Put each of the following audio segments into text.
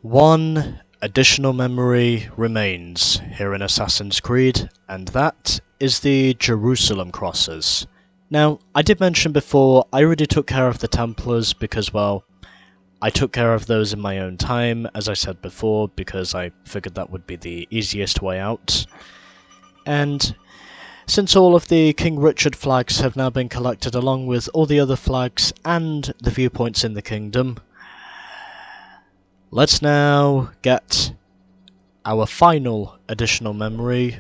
One additional memory remains here in Assassin's Creed, and that is the Jerusalem crosses. Now, I did mention before, I already took care of the Templars because, well, I took care of those in my own time, as I said before, because I figured that would be the easiest way out. And since all of the King Richard flags have now been collected along with all the other flags and the viewpoints in the kingdom, let's now get our final additional memory,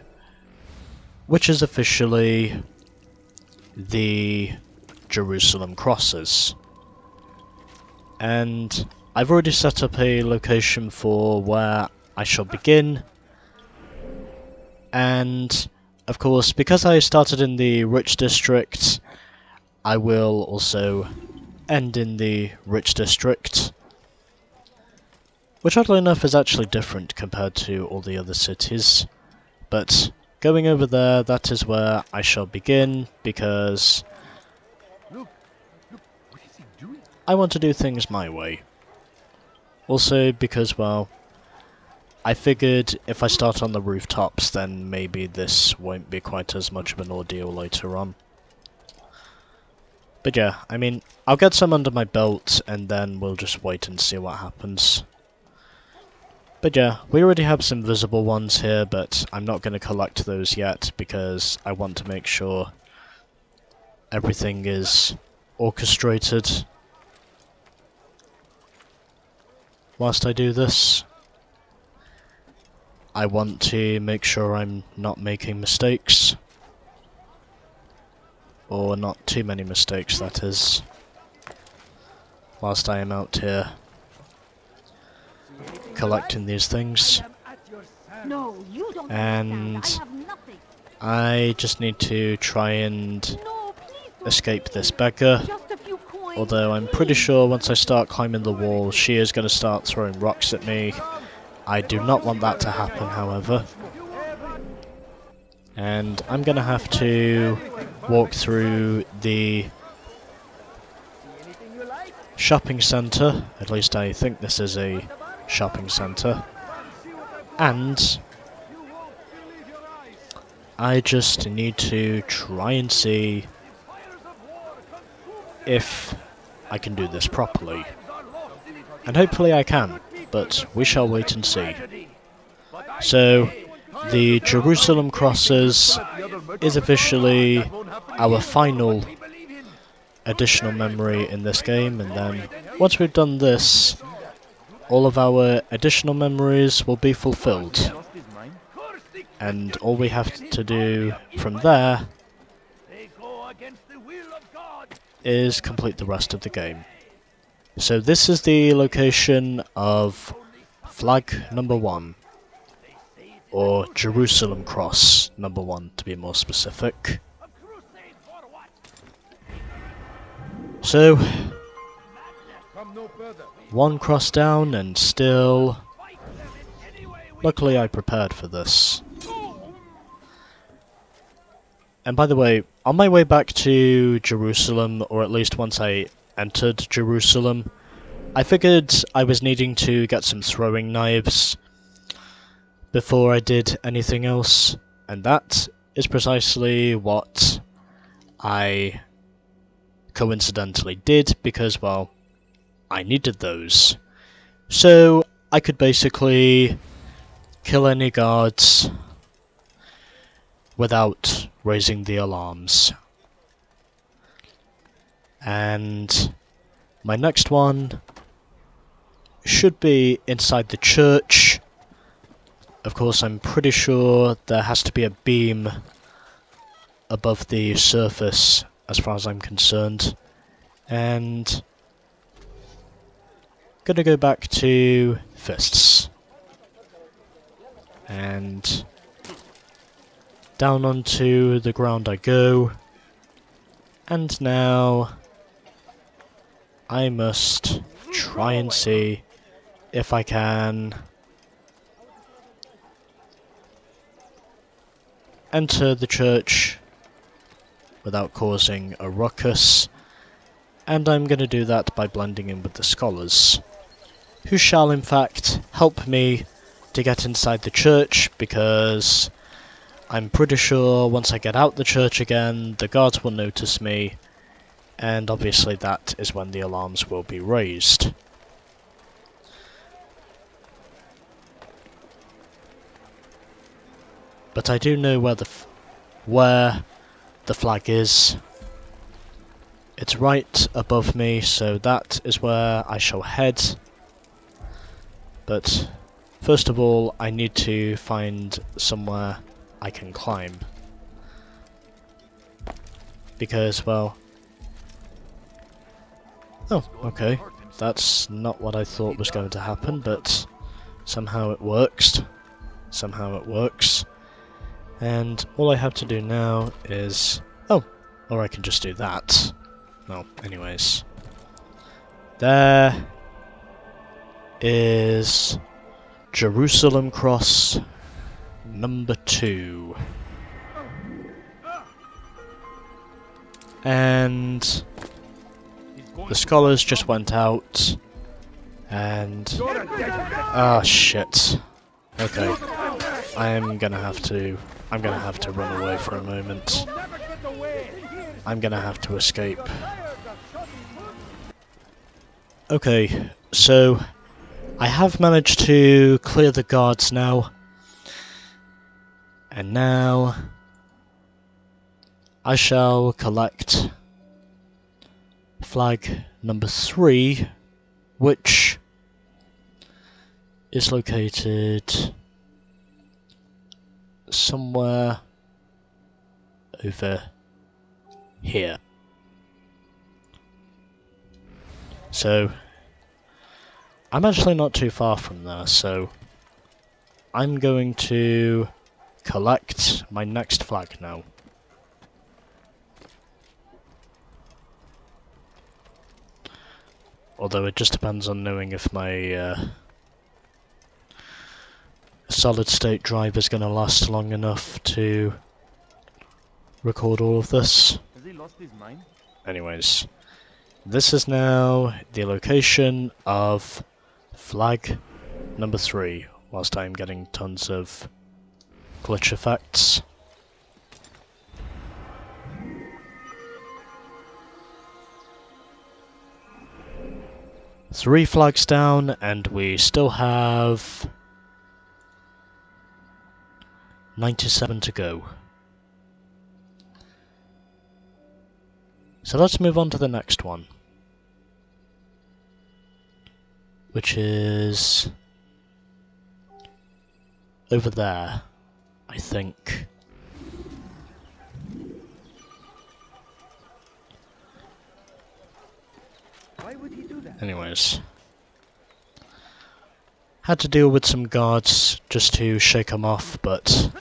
which is officially the Jerusalem crosses. And I've already set up a location for where I shall begin, and of course, because I started in the rich district, I will also end in the rich district, which oddly enough is actually different compared to all the other cities. But going over there, that is where I shall begin, because I want to do things my way. Also because, well, I figured if I start on the rooftops, then maybe this won't be quite as much of an ordeal later on. But yeah, I mean, I'll get some under my belt, and then we'll just wait and see what happens. But yeah, we already have some visible ones here, but I'm not going to collect those yet, because I want to make sure everything is orchestrated whilst I do this. I want to make sure I'm not making mistakes. Or not too many mistakes, that is. Whilst I am out here collecting these things. And I just need to try and escape this beggar. Although I'm pretty sure once I start climbing the wall, she is going to start throwing rocks at me. I do not want that to happen, however. And I'm going to have to walk through the shopping centre. At least I think this is a shopping centre. And I just need to try and see if I can do this properly. And hopefully I can, but we shall wait and see. So, the Jerusalem crosses is officially our final additional memory in this game, and then once we've done this, all of our additional memories will be fulfilled. And all we have to do from there is complete the rest of the game. So this is the location of flag number 1, or Jerusalem cross number 1 to be more specific. So, one cross down and still... Luckily I prepared for this. And by the way, on my way back to Jerusalem, or at least once I entered Jerusalem, I figured I was needing to get some throwing knives before I did anything else, and that is precisely what I coincidentally did, because, well, I needed those. So I could basically kill any guards without raising the alarms. And my next one should be inside the church. Of course, I'm pretty sure there has to be a beam above the surface, as far as I'm concerned. And gonna go back to fists. And down onto the ground I go. And now I must try and see if I can enter the church without causing a ruckus, and I'm going to do that by blending in with the scholars. who shall in fact help me to get inside the church, because I'm pretty sure once I get out the church again, the guards will notice me, and obviously that is when the alarms will be raised. But I do know where the flag is. It's right above me, so that is where I shall head. But first of all, I need to find somewhere I can climb. Because, well... Oh, okay. That's not what I thought was going to happen, but somehow it works. Somehow it works. And all I have to do now is... Oh, or I can just do that. Well, anyways. There is Jerusalem Cross number 2. And the scholars just went out and... Ah, shit. Okay. I'm gonna have to run away for a moment. I'm gonna have to escape. Okay, so I have managed to clear the guards now. And now I shall collect flag number 3, which is located somewhere over here. So I'm actually not too far from there, so I'm going to collect my next flag now. Although it just depends on knowing if my solid state drive is going to last long enough to record all of this. Has he lost his mind? Anyways, this is now the location of flag number 3, whilst I'm getting tons of glitch effects. Three flags down, and we still have 97 to go. So let's move on to the next one, which is over there, I think. Why would he do that? Anyways, had to deal with some guards just to shake them off, but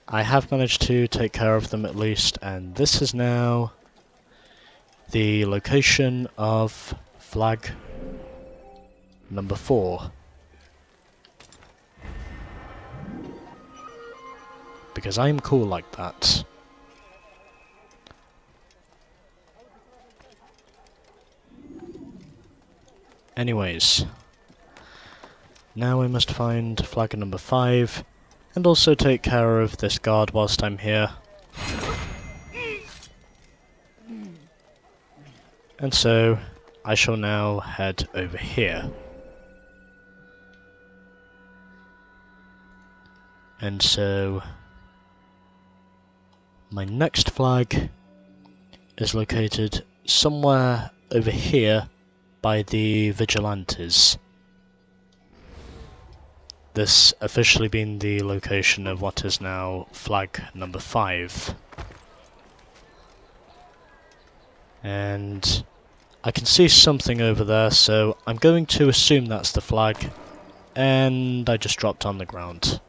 I have managed to take care of them at least, and this is now the location of flag number 4. Because I'm cool like that. Anyways, now we must find flag number 5, and also take care of this guard whilst I'm here. And so, I shall now head over here. And so, my next flag is located somewhere over here by the vigilantes. This officially being the location of what is now flag number 5. And I can see something over there, so I'm going to assume that's the flag, and I just dropped on the ground.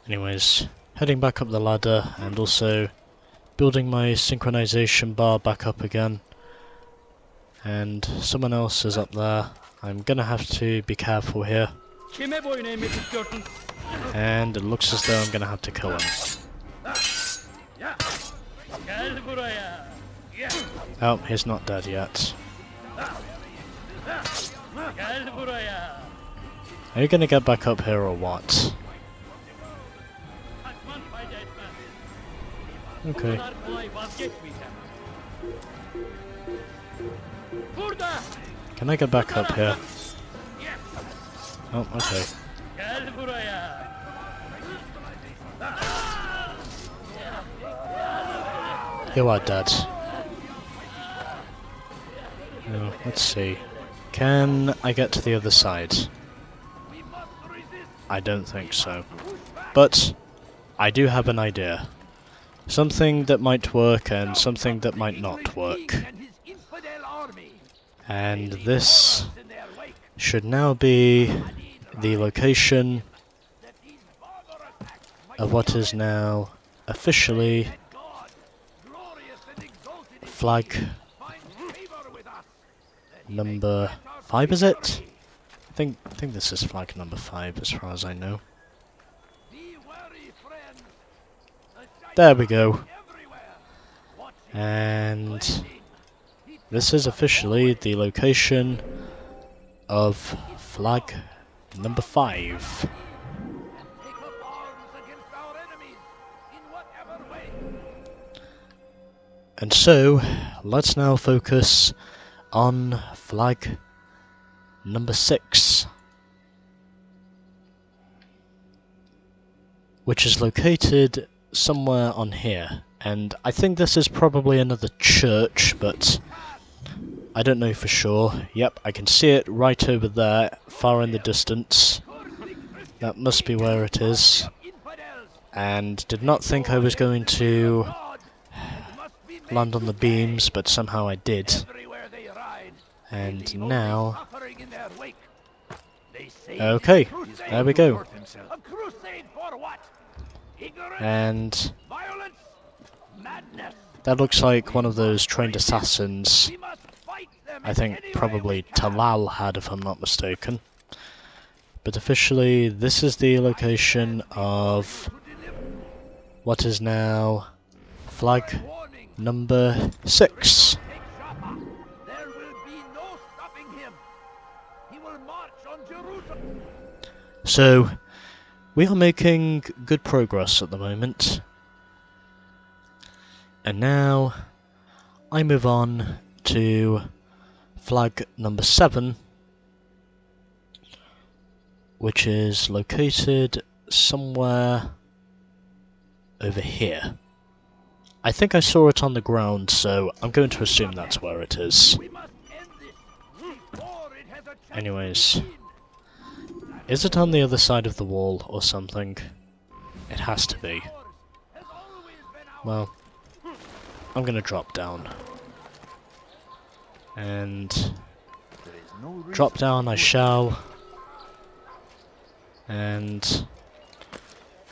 Anyways, heading back up the ladder, and also building my synchronization bar back up again. And someone else is up there. I'm gonna have to be careful here. And it looks as though I'm gonna have to kill him. Oh, he's not dead yet. Are you gonna get back up here or what? Okay. Can I get back up here? Oh, okay. You are dead. Oh, let's see. Can I get to the other side? I don't think so. But I do have an idea. Something that might work and something that might not work. And this should now be the location of what is now officially flag number 5, is it? I think this is flag number 5 as far as I know. There we go. And this is officially the location of flag number 5. And so, let's now focus on flag number 6, which is located somewhere on here. And I think this is probably another church, but I don't know for sure. Yep, I can see it right over there, far in the distance. That must be where it is. And did not think I was going to land on the beams, but somehow I did. And now... Okay, there we go. And that looks like one of those trained assassins. I think probably Talal had, if I'm not mistaken. But officially, this is the location of what is now flag number 6. So, we are making good progress at the moment. And now, I move on to flag number 7, which is located somewhere over here. I think I saw it on the ground, so I'm going to assume that's where it is. Anyways, is it on the other side of the wall or something? It has to be. Well, I'm gonna drop down. And drop down I shall. And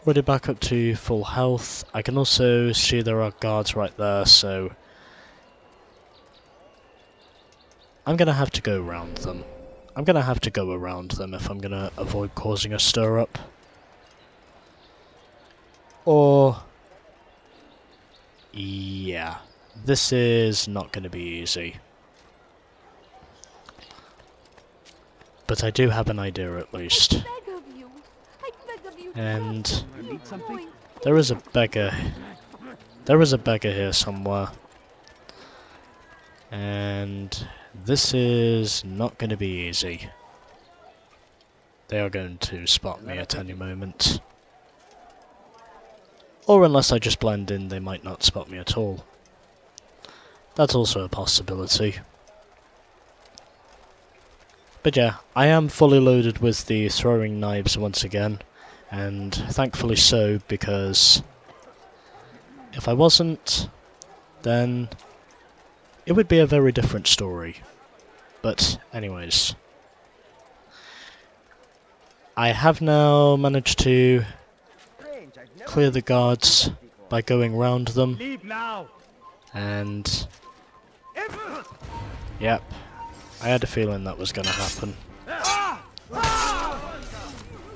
already back up to full health. I can also see there are guards right there, so I'm gonna have to go around them. I'm gonna have to go around them if I'm gonna avoid causing a stir-up. Or... yeah, this is not gonna be easy. But I do have an idea at least. And there is a beggar. There is a beggar here somewhere. And this is not going to be easy. They are going to spot me at any moment. Or unless I just blend in, they might not spot me at all. That's also a possibility. But yeah, I am fully loaded with the throwing knives once again. And thankfully so, because if I wasn't, then it would be a very different story. But anyways, I have now managed to clear the guards by going round them. And yep, I had a feeling that was going to happen.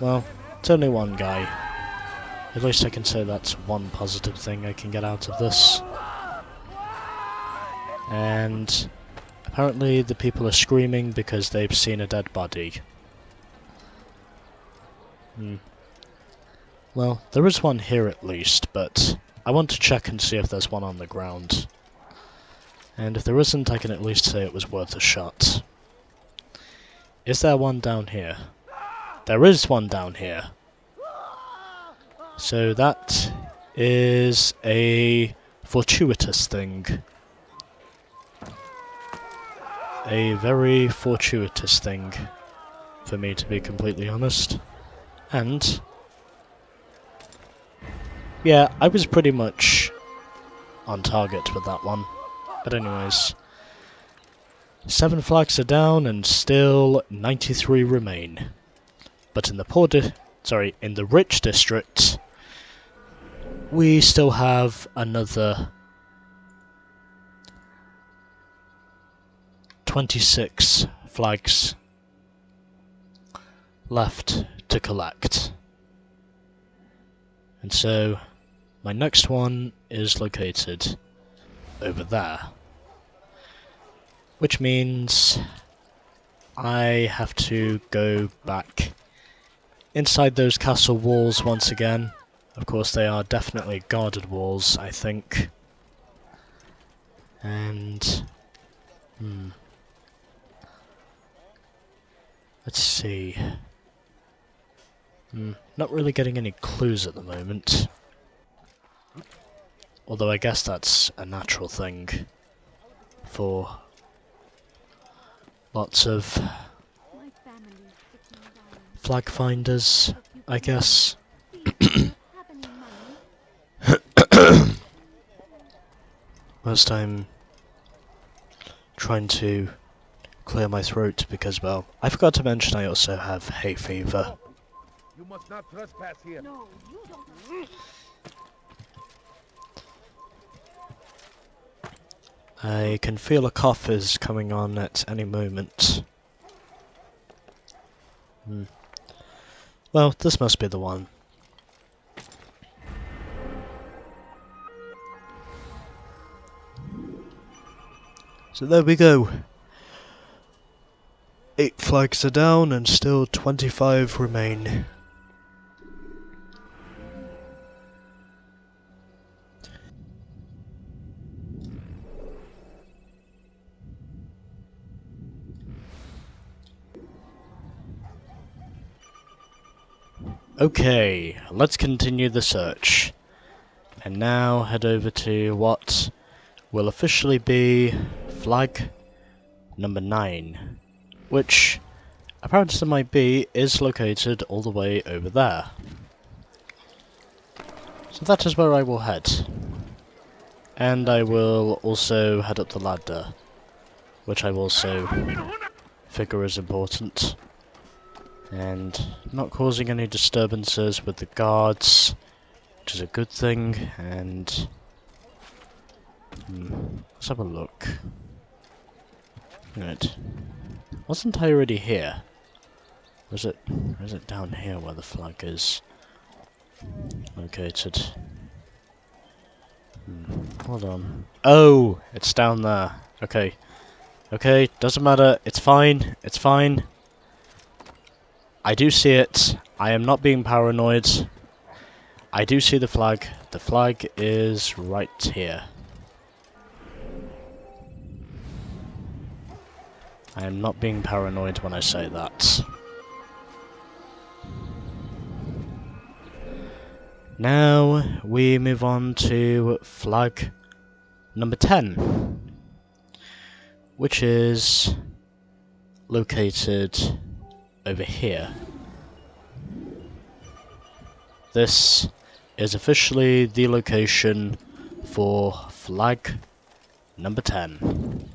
Well, it's only one guy. At least I can say that's one positive thing I can get out of this. And apparently the people are screaming because they've seen a dead body. Well, there is one here at least, but I want to check and see if there's one on the ground. And if there isn't, I can at least say it was worth a shot. Is there one down here? There is one down here. So that is a fortuitous thing. A very fortuitous thing, for me to be completely honest. And yeah, I was pretty much on target with that one. But anyways, 7 flags are down and still 93 remain. But in the in the rich district, we still have another 26 flags left to collect. And so, my next one is located over there. Which means I have to go back inside those castle walls once again. Of course, they are definitely guarded walls, I think. And let's see. Not really getting any clues at the moment. Although I guess that's a natural thing for lots of flag finders, I guess. Whilst I'm trying to clear my throat because, well, I forgot to mention I also have hay fever. You must not trespass here. No, you don't. I can feel a cough is coming on at any moment. Well, this must be the one. So there we go. 8 flags are down and still 25 remain. Okay, let's continue the search. And now head over to what will officially be flag number 9. Which, apparently there might be, is located all the way over there. So that is where I will head. And I will also head up the ladder, which I also figure is important. And not causing any disturbances with the guards, which is a good thing, and let's have a look. Right. Wasn't I already here? Or is it down here where the flag is located? Hold on. Oh, it's down there. Okay. Okay, doesn't matter. It's fine. It's fine. I do see it. I am not being paranoid. I do see the flag. The flag is right here. I am not being paranoid when I say that. Now we move on to flag number 10, which is located over here. This is officially the location for flag number 10.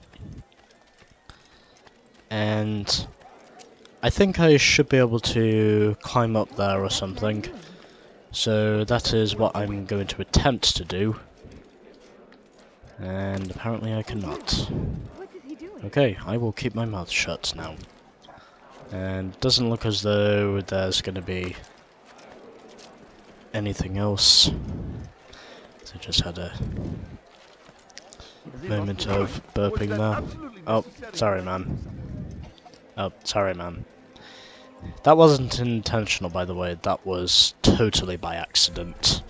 And I think I should be able to climb up there or something. So that is what I'm going to attempt to do. And apparently I cannot. Okay, I will keep my mouth shut now. And it doesn't look as though there's going to be anything else. So I just had a moment of burping there. Oh, sorry, man. Oh, sorry, man. That wasn't intentional, by the way. That was totally by accident.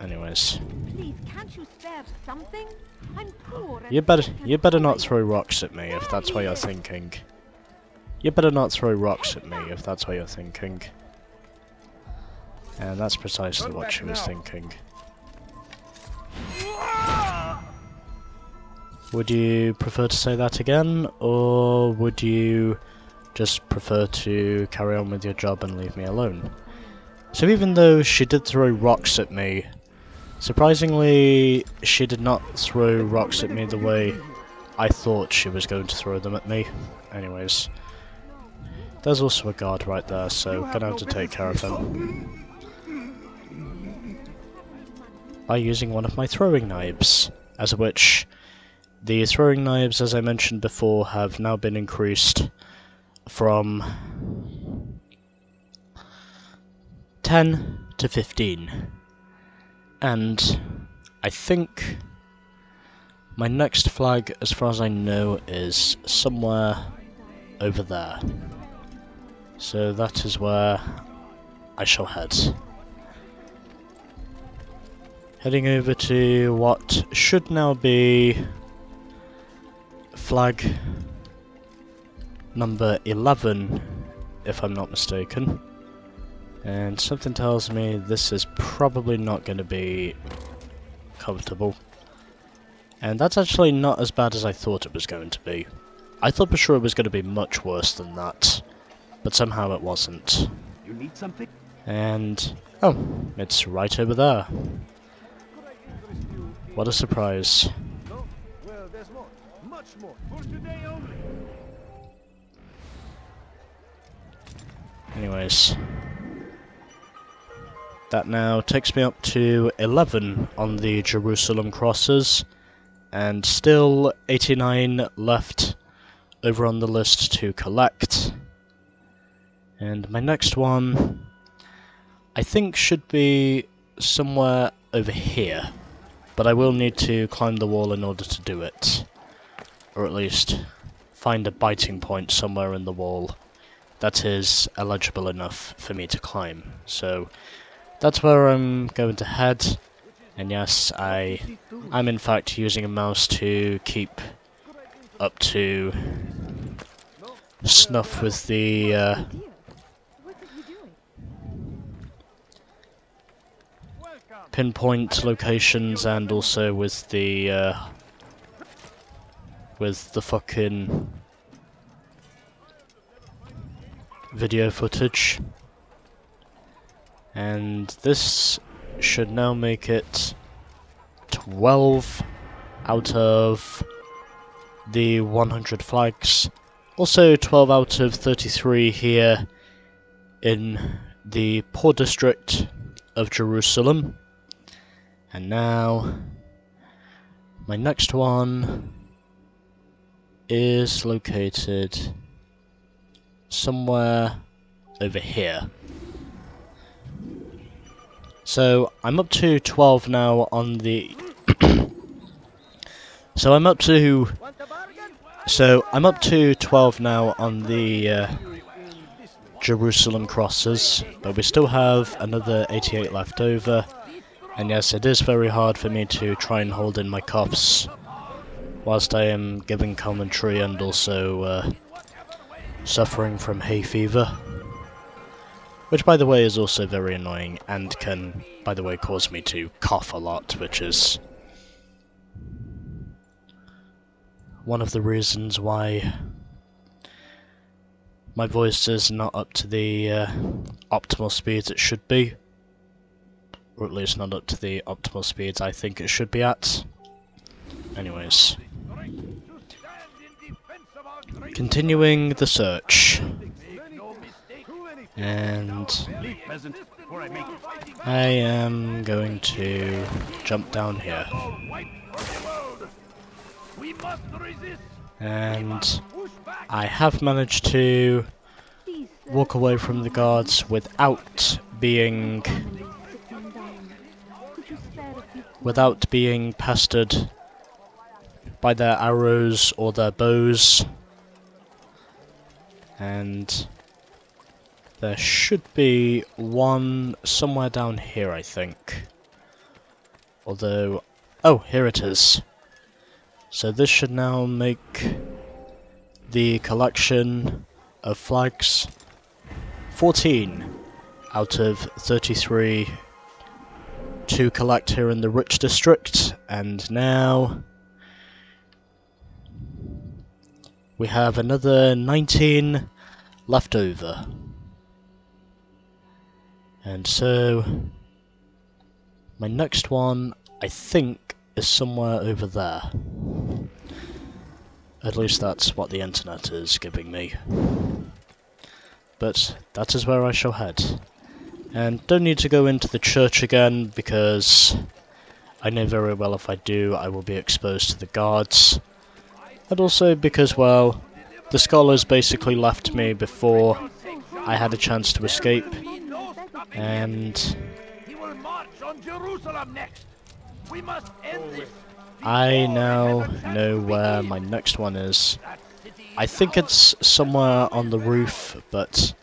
Anyways. Please, can't you spare something? I'm poor and You better not throw rocks at me if that's what you're thinking. You better not throw rocks at me if that's what you're thinking. And that's precisely what she was thinking. Would you prefer to say that again, or would you just prefer to carry on with your job and leave me alone? So even though she did throw rocks at me, surprisingly, she did not throw rocks at me the way I thought she was going to throw them at me. Anyways, there's also a guard right there, so gonna have to take care of him by using one of my throwing knives, as of which the throwing knives, as I mentioned before, have now been increased from 10 to 15. And I think my next flag, as far as I know, is somewhere over there. So that is where I shall head. Heading over to what should now be flag number 11, if I'm not mistaken. And something tells me this is probably not going to be comfortable. And that's actually not as bad as I thought it was going to be. I thought for sure it was going to be much worse than that, but somehow it wasn't. You need something? And oh, it's right over there. What a surprise. No? Well, there's more. Much more. For today only. Anyways, that now takes me up to 11 on the Jerusalem crosses, and still 89 left over on the list to collect. And my next one, I think, should be somewhere over here, but I will need to climb the wall in order to do it, or at least find a biting point somewhere in the wall that is eligible enough for me to climb. So that's where I'm going to head, and yes, I'm in fact using a mouse to keep up to snuff with the What are you doing? pinpoint locations, and also with the fucking video footage. And this should now make it 12 out of the 100 flags. Also 12 out of 33 here in the poor district of Jerusalem. And now my next one is located somewhere over here. So I'm up to 12 now on the I'm up to 12 now on the Jerusalem crosses, but we still have another 88 left over. And yes, it is very hard for me to try and hold in my coughs whilst I am giving commentary and also suffering from hay fever. Which, by the way, is also very annoying and can, by the way, cause me to cough a lot, which is one of the reasons why my voice is not up to the optimal speeds it should be. Or at least not up to the optimal speeds I think it should be at. Anyways. Continuing the search. And I am going to jump down here. And I have managed to walk away from the guards without being pestered by their arrows or their bows. And there should be one somewhere down here, I think. Although... oh, here it is. So this should now make the collection of flags 14 out of 33 to collect here in the Rich District. And now we have another 19 left over. And so my next one, I think, is somewhere over there. At least that's what the internet is giving me. But that is where I shall head. And don't need to go into the church again, because I know very well if I do, I will be exposed to the guards. And also because, well, the scholars basically left me before I had a chance to escape. And He will march on Jerusalem next. We must end this. I now know where my next one is. I think it's somewhere on the roof, but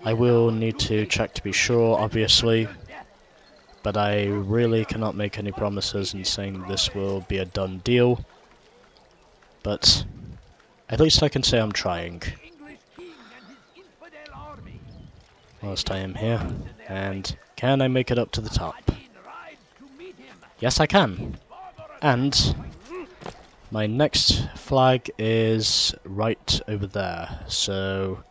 I will need to check to be sure, obviously. But I really cannot make any promises in saying this will be a done deal. But at least I can say I'm trying. Whilst I am here. And can I make it up to the top? Yes, I can. And my next flag is right over there. So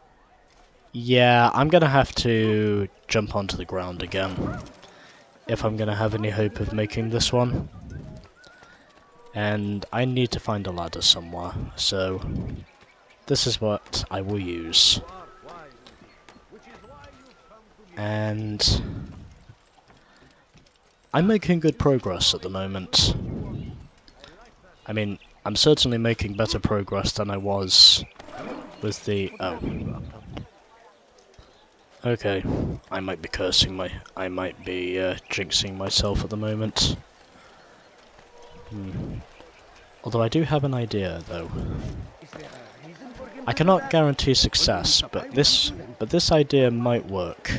yeah, I'm gonna have to jump onto the ground again if I'm gonna have any hope of making this one. And I need to find a ladder somewhere, so this is what I will use. And I'm making good progress at the moment. I mean, I'm certainly making better progress than I was with the... oh. Okay, I might be I might be jinxing myself at the moment. Although I do have an idea, though. I cannot guarantee success, but this idea might work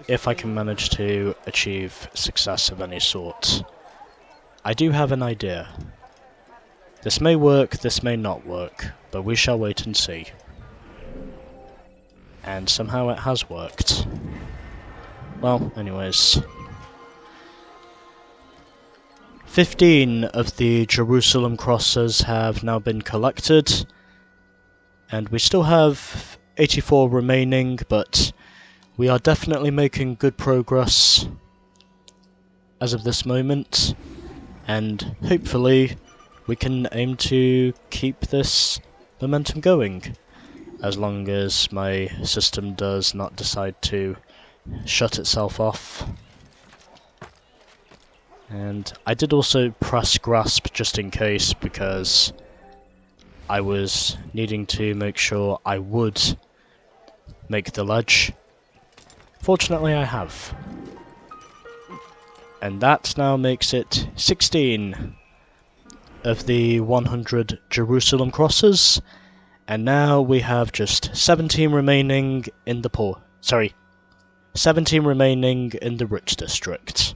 if I can manage to achieve success of any sort. I do have an idea. This may work, this may not work, but we shall wait and see. And somehow it has worked. Well, anyways. 15 of the Jerusalem crosses have now been collected, and we still have 84 remaining, but we are definitely making good progress as of this moment, and hopefully we can aim to keep this momentum going, as long as my system does not decide to shut itself off. And I did also press grasp just in case, because I was needing to make sure I would make the ledge. Fortunately I have. And that now makes it 16 of the 100 Jerusalem crosses, and now we have just 17 remaining in the 17 remaining in the Rich District.